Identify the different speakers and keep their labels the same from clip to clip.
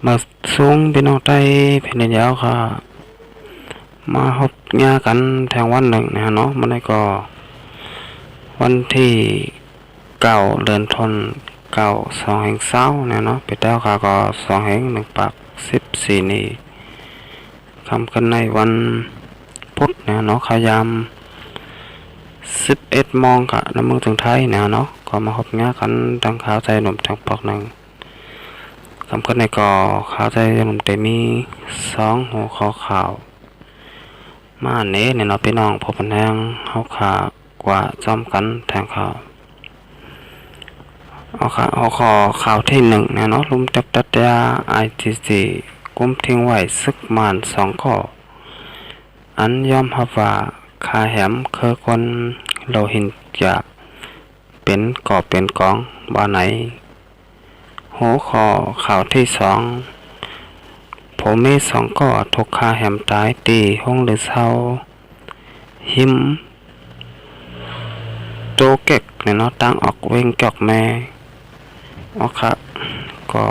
Speaker 1: มาสูงพี่น้องใต้แผ่นดินยาวค่ะมาฮบญากันแทงวันหนึ่งนะฮะเนาะมันได้ก็วันที่9 เดือนธันวาคมเนี่ยเนาะไปแต้วค่ะก็2/1/14นี่คำกันในวันพุธเนี่ยเนาะขยาม11 โมงค่ะน้ำมือถึงไทยเนี่ยเนาะก็มาฮบญากันตั้งขาวใจหนุ่มทางปอกหนึ่งสำคัญในก่อข่าวใจหนุ่มแต่มี2 หัวข้อข่าวมาเนี่ยเนาะพี่น้องพบกันแทงเฮาขากว่าจอมกันแทงข่าวเอาขอข่าวที่1เนี่ยเนาะลุมจับตัดยา ITC กุมทิ้งไว้ซึกมาน2 ข้ออันยอมรับว่าคาแหมคือคนโลหินจะเป็นก่อเป็นกองบ่าไหนหัวข้อข่าวที่2ผมมี2 ก่อถูกคาแหมตายตีห้องหรือเศร้าหิมโตเก็กเนี่ยเนาะตั้งออกเว้งจอกแม่ค่ะก็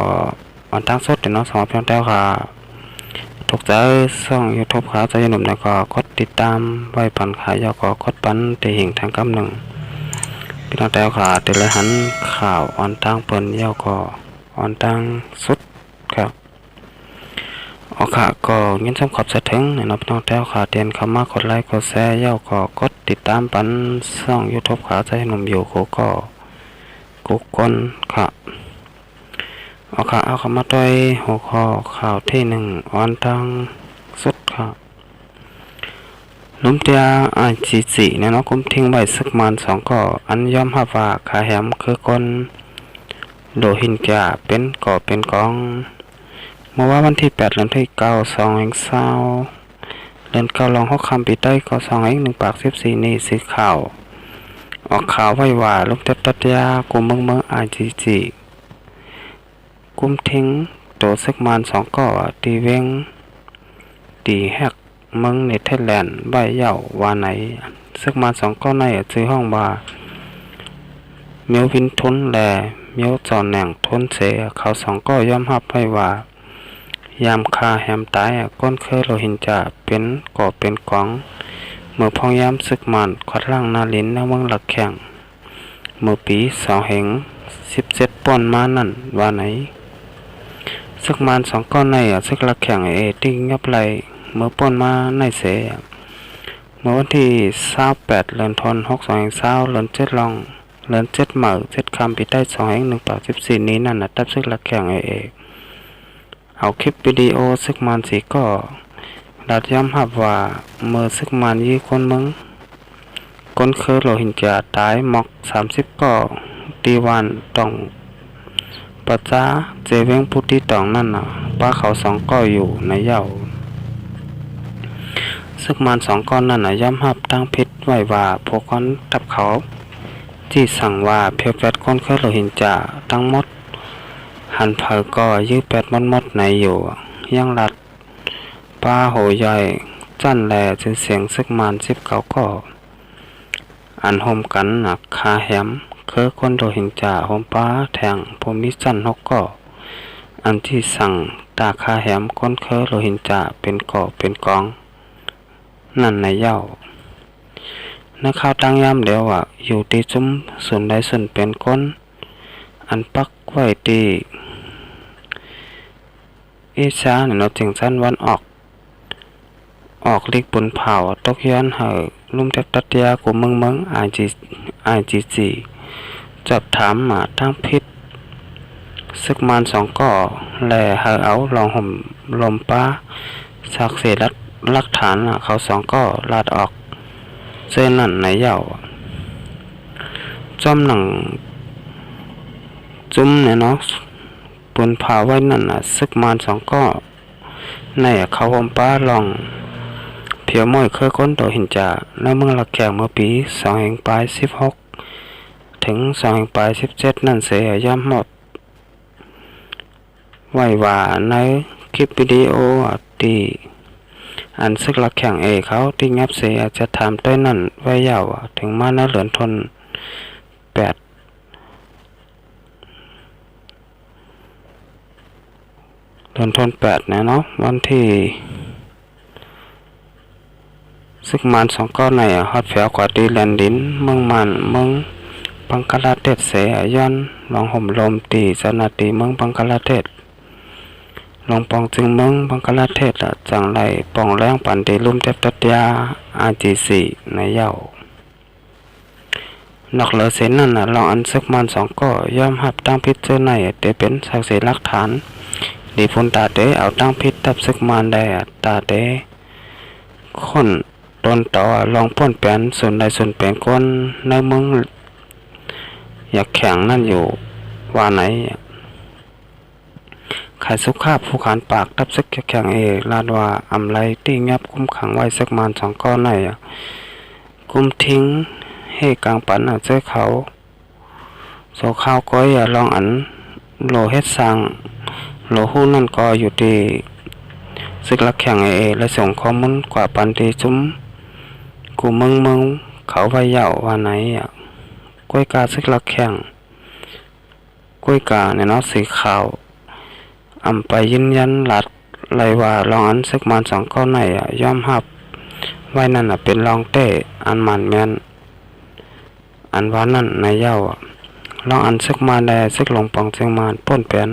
Speaker 1: อันตั้งสดเนาะสำหรับเพียงแต่ค่ะถูกใจช่อง YouTube ขาใจหนุ่มแล้วก็กดติดตามไว้ปันขายยาวก็กดปันตีหิ่งทางกำหนึ่งพี่น้องแต่ค่ะแต่ละหันข่าวออนตั้งเปิ้นยาวก็ออนตั้งสุดครับค่ะก็ยินดีขอบสะถึงในนับน้องแต้วขาเตียนเข้ามากดไลค์กดแชร์ย่อก็กดติดตามปันช่อง YouTube ขาใจหนุ่มอยู่โคก็กุกคนค่ะค่ะเอาเข้ามาด้วยหัวข้อข่าวที่1ออนทางสุดค่ะลุมเตียITCเนี่ยเนาะกุมทิ้งไว้สักมัน2 ก่ออันยอมรับว่าคาแหมคือคนโดหินแก่เป็นก่อเป็นกองเมื่อว่าวันที่8 เดือนที่9 2/20เดือน9ลอง6 คำปีใต้ก็2/1/14นี่สีข่าวออกข่าวไว้ว่าลุมเตียตัดยากุมเมืองITCกุมทิ้งโตซึกมาน2 ก่อตีเวงตีแฮกเมืองเนเธอร์แลนด์ใบเหย่าว่าไหนซึกมาน2 ก่อในชื่อห้องว่าเมียววินทุนและเมียวจอนแหน่งทุนเสเขา2 ก่อยอมรับให้ว่ายามคาแหมตายก้นเคยโลหินจะเป็นก่อเป็นกองเมื่อพองยามซึกมานขวัดล่างนาลินในเมืองหลักแข่งเมื่อปี2/17ป้อนมานั่นว่าไหนซึกมาน2 ก้อนในซึกหลักแข่งติ้งยับไหลเมื่อป้อนมาในเสเมื่อวันที่28 เดือนธันวาคม2/20เดือน7ลองเดือน7เหมา7 คำปีใต้2/1/14นี้นั่นตับซึกหลักแข่งเอาคลิปวิดีโอซึกมาน4 ก่อดัดย้ำรับว่าเมื่อซึกมานยี่คนมึงก้นเคยโลหินจะตายหมอก30 ก่อตีวันต้องปัจจาเจเวงพุทธิตองนั่นป้าเขา2 ก่ออยู่ในเหย้าซึกมาน2 ก้อนนั่นย่ำหับตั้งพิษไว้ว่าพวกคนทับเขาที่สั่งว่าเพียว8 คนเคยโลหินจะทั้งหมดหันเผอก็ยื้อ8 มดในอยู่ยังรัดป้าโหใหญ่จั่นแลชื่อเสียงซึกมาน19 ก่ออันโฮมกันคาแหมคือคนโรฮิงญาโฮมป้าแทงภูมิจัน6 ก่ออันที่สั่งตาคาแหมคนเคยโรฮิงญาเป็นก่อเป็นกองนั่นในเหย้านักข่าวตั้งย้ำเดียวว่าอยู่ที่ซุ้มส่วนใดส่วนเป็นคนอันปักไว้ที่อีสานเนาะจึงสั้นวันออกลิกบุญเผาตกย้อนเหอลุ่มตัดยากูเมืองIGCจับถามมาตั้งพิษซึกมาน2 ก่อแลเหอเอาลองห่มลมป้าสักเสรัดลักฐานเขา2 ก่อลาดออกเส้นนั่นในเหย้าจอมหนังจุ้มเนี่ยเนาะบนผาไว้นั่นซึกมาน2 ก่อในเขาห่มป้าลองเพียวม้อยเคยค้นตัวหินจ่าในเมืองหลักแข่งเมื่อปี2/16ถึง2/17นั่นเสียย่ำหมดไว้ว่าในคลิปวิดีโอที่อันซึกหลักแข่งเขาที่งับเสียจะทำด้วยนั่นไว้ยาวถึงมาในเหลือนทน8 เดือนธันวาคมเนี่ยเนาะวันที่ซึกมันสองก้อนในฮอดแฝวกว่าดีแลนดินเมืองมันเมืองบังกลาเทศเสยย้อนลองห่มลมตีสนาตีเมืองบังกลาเทศลองปองจึงเมืองบังกลาเทศจังไรปองแรงปันดีลุ่มเทพตัดยาอาจีสีในเย้านอกเหลือเส้นนั่นลองอันซึกมันสองก้อย่อมหับตั้งพิษเจอในเตเป็นสักเสหลักฐานดีพุนตาเตเอาตั้งพิษทับซึกมันได้ตาเตคนต้นต่อลองพ่นแปนส่วนใดส่วนแปลงก้นในเมืองอยากแข่งนั่นอยู่ว่าไหนใครสุขภาพผู้ขานปากทับซึกแข่งลาดว่าอำไรตีงับคุ้มขังไว้ซึกมันสองก้อนในกุ้มทิ้งให้กลางปันเจอเขาโซข้าวก้อยลองอันโลเฮ็ดสังโลหู้นั่นก็อยู่ดีซึกลักแข่งและส่งข้อมูลกว่าปันดีจุ้มกูเมืองเขาไว้เยาว่าไหนก้อยกาซึกลักแข่งก้อยกาเนี่ยเนาะสีขาวอำไปยืนยันหลัดไรว่าลองอันซึกมันสองก้อนในย่อมหับไว้นั่นเป็นลองเต้อันมันแมนอันว่านั่นในเย้าลองอันซึกมาได้ซึกลงปองเชียงมานป้นเป็น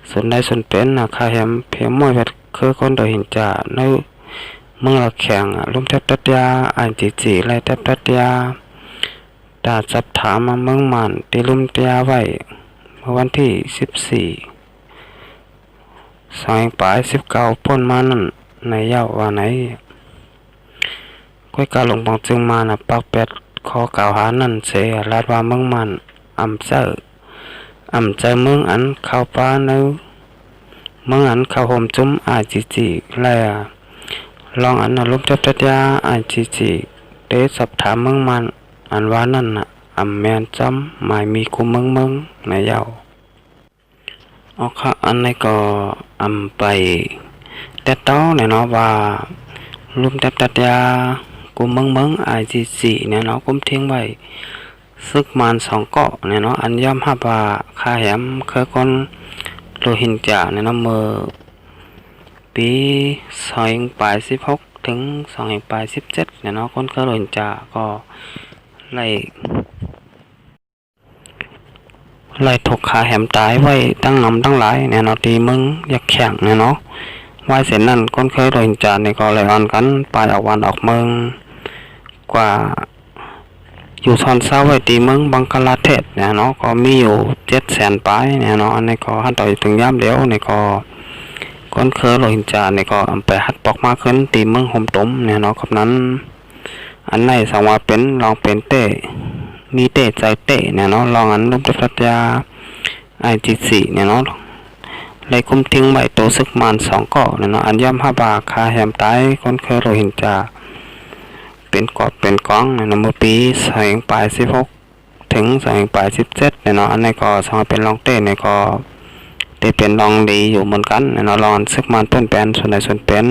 Speaker 1: ส่วนใดส่วนเป็นคาแฮมเพียมมวยแบบคือคนโดยหินจ่าในเมืองละแข่งลุ่มเทพตัดยาอันจีไรเทพตัดยาดาจับถามมาเมืองมันตีลุ่มเตียไว้เมื่อวันที่14 2 ปลาย 19พ้นมานั่นในเย้าว่าไหนก้อยกาลงปองเชียงมานปักเป็ดขอกล่าวหานั่นเสียลาดว่าเมืองมันอำเจอเมืองอันเข้าป้าเนื้อเมืองอันเข้าห่มจุ้มอาจีแลลองอันลุ่มเทพตัดยาอาจีเดสอบถามเมืองมันอันว่านั่นอำแมนจำหมายมีกูเมืองในเย้าเอาค่ะอันนี้ก็อำไปแต่ต้อเนี่ยเนาะว่าลุ่มเทพตัดยากูเมืองจีเนี่ยเนาะกุ้มทิ้งไว้ซึกมันสองเกาะเนี่ยเนาะอันย่อมหับว่าคาแหมเคยคนโลหินจ่าเนี่ยเนาะเมื่อปี2016ถึง2017เนี่ยเนาะคนเคยโลหินจ่าก็ไล่ถกขาแหมตายไว้ตั้งงำตั้งหลายเนี่ยเนาะตีมึงอยากแข่งเนี่ยเนาะไว้เสร็จนั่นคนเคยโลหินจ่าเนี่ยก็เลยอ่อนกันไปออกวันออกเมืองกว่าอยู่ซอนเศร้าไว้ตีเมืองบังกลาเทศเนี่ยเนาะก็มีอยู่700,000 ปลายเนี่ยเนาะอันนี้ก็หันต่อถึงย่ำเดียวเนี่ยก็คนเคยโลหินจาเนี่ยก็ไปหัดปอกมาขึ้นตีเมืองห่มตุ่มเนี่ยเนาะกับนั้นอันไหนสังว่าเป็นลองเป็นเต้มีเต้ใจเต้เนี่ยเนาะลองอันลุ่มเทพตัดยาจีเนี่ยเนาะเลยคุ้มทิ้งไว้ตัวซึกมันสองเกาะเนี่ยเนาะอันย่ำ5 บาทคาแหมตายคนเคยโลหินจาเป็นกอบเป็นก้องในเมื่อปี2016ถึง2017เนี่ยเนาะอันนี้ก็สามารถเป็นรองเต้เนี่ยก็ได้เป็นรองดีอยู่เหมือนกันเนี่ยเนาะรองซึกมันต้นแปนส่วนใดส่วนเป็น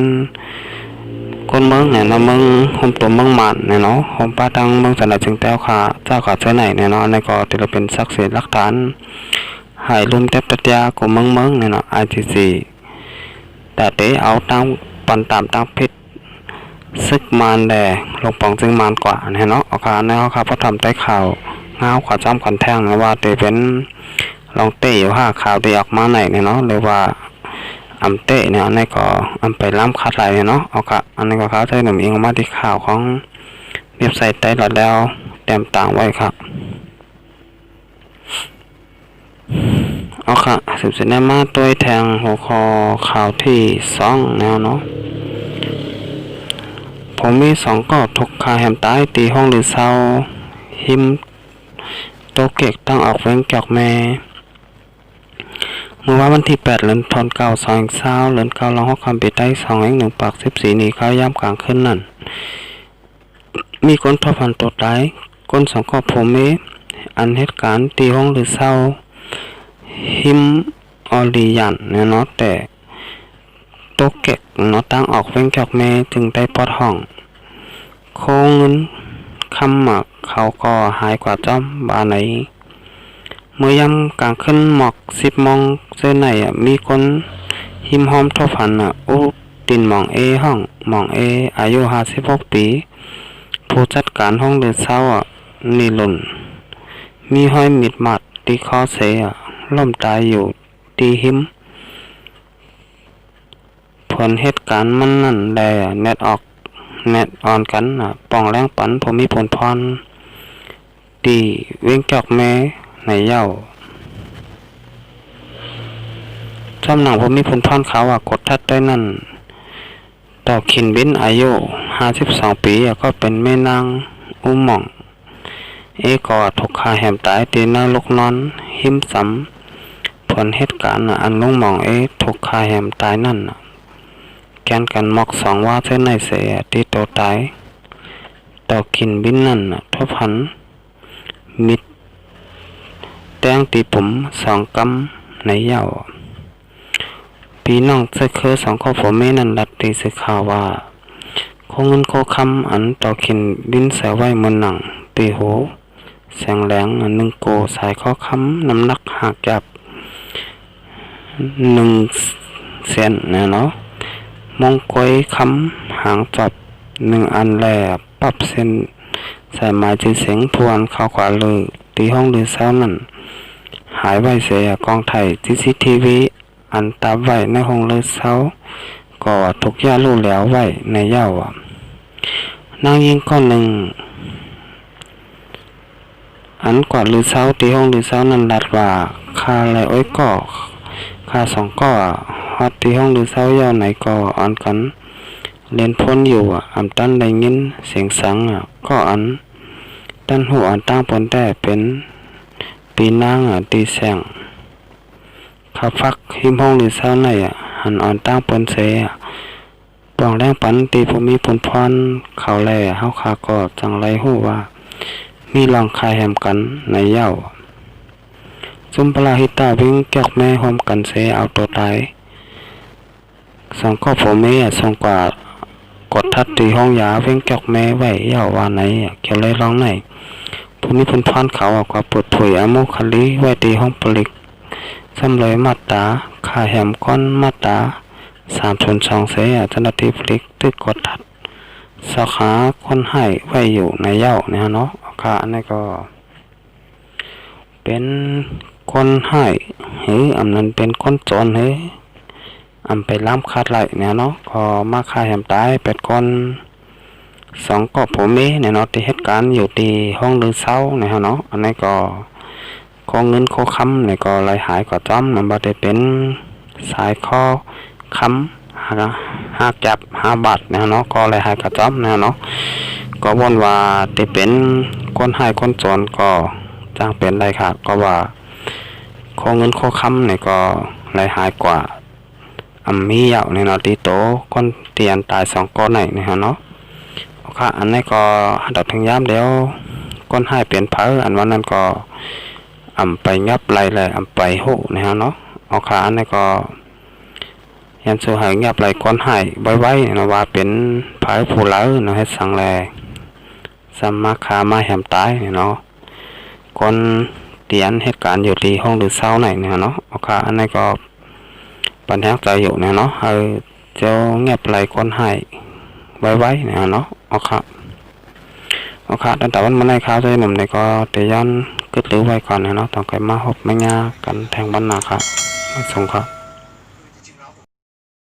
Speaker 1: คนเมืองเนี่ยเนาะเมืองห่มตัวเมืองมันเนี่ยเนาะห่มป้าตังเมืองสันดาจึงแต้วขาเจ้าขาเจ้าไหนเนี่ยเนาะอันนี้ก็ที่เราเป็นศักดิ์สิทธิ์หลักฐานให้ลุ่มเทพตัดยาของเมืองเนี่ยเนาะจีแต่เตเอาตั้งปันตามตั้งพิษซึกมันแดลงปองจึงมันกว่าเนี่ยเนาะเอาค่ะเนี่ยครับพอทำใต้ข่าวเงาขวาจ้ำขวัญแท่งนะว่าเตเป็นลองเตะอยู่5 ข่าวเตะออกมาไหนเนี่ยเนาะหรือว่าอำเตะเนี่ยอันนี้ก็อำไปล้ำคัดไหลเนี่ยเนาะเอาค่ะอันนี้ก็เขาใช้หนุ่มเองออกมาที่ข่าวของเว็บไซต์ใต้หลอดแล้วเต็มต่างไว้ครับเอาค่ะสืบได้มาตัวแทงหัวคอข่าวที่2แนวเนาะผมมี2 ก็ถูกคาแหมตายตีห้องหรือเศร้าหิมโตเกกตั้งออกเว้งจอกแม่เมื่อวันที่8 เดือนธันวาคม2020เดือน9ลองคำปิดได้2 1 ปาก14นี้เข้าย่ำกลางขึ้นนั่นมีคนทอพันตัวตายคน2 ก็ผมมีอันเหตุการณ์ตีห้องหรือเศร้าหิมออลียันเนี่ยเนาะแต่โตเกกเนาะตั้งออกเว้งจอกแม่จึงได้ปอดห้องโค้งเงินคำหมักเขาก็หายกว่าจ้อมบาไหนเมื่อยำกลางขึ้นหมอก10 โมงเส้นไหนมีคน หิมหอมทบหันอุตินหมองเอห้องหมองเออายุ56ปีผู้จัดการห้องเดือเศร้านิลุนมีห้อยมิดมัดตีคอเสล่มตายอยู่ตีหิมผลเหตุการณ์มันนั่นแลเน็ตออนกันป่องแรงปันผมมีผลพรตีเว้งจอกแม่ในเย้าจำหนังผมมีผลพรเขากดทัดได้นั่นต่อขินบินอายุ52ปีก็เป็นแม่นางอุหม่องก็ถูกฆ่าแหมตายตีนรกนอนหิมสำผลเหตุการณ์อันลุงหม่องถูกฆ่าแหมตายนั่นแกนกันมอก2ว่าเส้นในเสียตีโตตายต่อขินบินนั่นทบหันมิดแตงตีผม2 กำในเย้าปีน้องเสื้อคือ2ครอบครัวแม่นั่นรัดตีสื่อข่าวว่าโคเงินโคคำอันต่อขินบินเสียไว้บนหนังปีโหแสงแหลง1 โกสายข้อคำน้ำหนักหักจับ1 เซนเนาะมงกวยคำหางจับ1 อันแหลปรับเส้นสายไม้จีเสียงทวนเข้ากว่าเลยตีห้องหรือเศร้านั่นหายไว้เสียกองไทยCCTVอันตาไว้ในห้องเลือเศร้าก็ถูกย่าลู่แล้วไว้ในเย้านางยิงก้อนหนึ่งอันกว่าลือเศร้าตีห้องลือเศร้านั้นรัดว่าคาอะไรอ้อยก่อคา2 ก่อฮอดตีห้องลือเศร้าเย้าไหนก็อันกันเล่นพ้นอยู่อำตันได้ยินเสียงสังก็อันตั้นหูอันตั้งปนแต่เป็นปีนางตีแสงเขาฟักหิมห้องหรือเศร้าในหันอ่อนตั้งปนเสปองแรงปันตีภูมิพลพรเขาแล่เฮาคาก็จังไรหู้ว่ามีลองคายแหมกันในเย้าซุมปลาหิตาวิ่งแกกแม่หอมกันเสเอาตัวตาย2 ครอบครัวแม่ส่งกว่ากดทัดตีห้องยาวิ่งแกกแม่ไว้เย้าว่าไหนเกี่ยวเลยร้องไหนภูมิพลพรเขากว่าเปิดเผยอโมคลีไว้ตีห้องปลิกสำเลยมาตราค่าแหมก้อนมาตรา3.2เสยจันทีพลิกตึกกดทัดสาขาคนให้ไว้อยู่ในเย้าเนี่ยเนาะค่าอันนี้ก็เป็นคนให้หรืออันนั้นเป็นคนจนหรืออำไปล้ำคาดไหลเนี่ยเนาะก็มาค่าแหมตายเป็นคน2 ก็ผมเนี่ยเนาะที่เหตุการณ์อยู่ที่ห้องลือเศร้าเนี่ยเนาะอันนี้ก็โคเงินโคคำเนี่ยก็ไหลหายก็จ้อมมันบ่ได้เป็นสายข้อคำหักจับ5 บาทเนี่ยเนาะก็ไหลหายก็จ้อมเนี่ยเนาะก็วนว่าที่เป็นคนให้คนจนก็จ้างเป็นไรค่ะก็ว่าโคเงินโคคำเนี่ยก็ไหลหายกว่ามีเหยาเนี่ยเนาะตีโตคนเตียนตาย2 ก้อนไหนเนี่ยเนาะค่ะอันนี้ก็ดอกถึงย้ำเดี๋ยวก้นให้เปลี่ยนเผออันวันนั้นก็ไปงับไหลเลยไปหูนะฮะเนาะเอาค่ะอันนี้ก็ยันสู้หายงับไหลก้นให้ไว้นะว่าเป็นเผอผู้เล้านะให้สั่งแลสมาคามาแหมตายเนาะคนเตียนเหตุการณ์อยู่ที่ห้องหรือเศร้าไหนเนี่ยเนาะเอาค่ะอันนี้ก็ปัญหาใจอยู่เนี่ยเนาะเจ้าเงียบไหลก้นให้ไว้เนี่ยเนาะเอาค่ะตั้งแต่วันมาในข้าวใจหนุ่มเนี่ยก็เตย้อนกึดหรือไว้ก่อนเนาะต้องไปมาหบไม่งากันแทงบ้านนาครับไม่ส่งครับ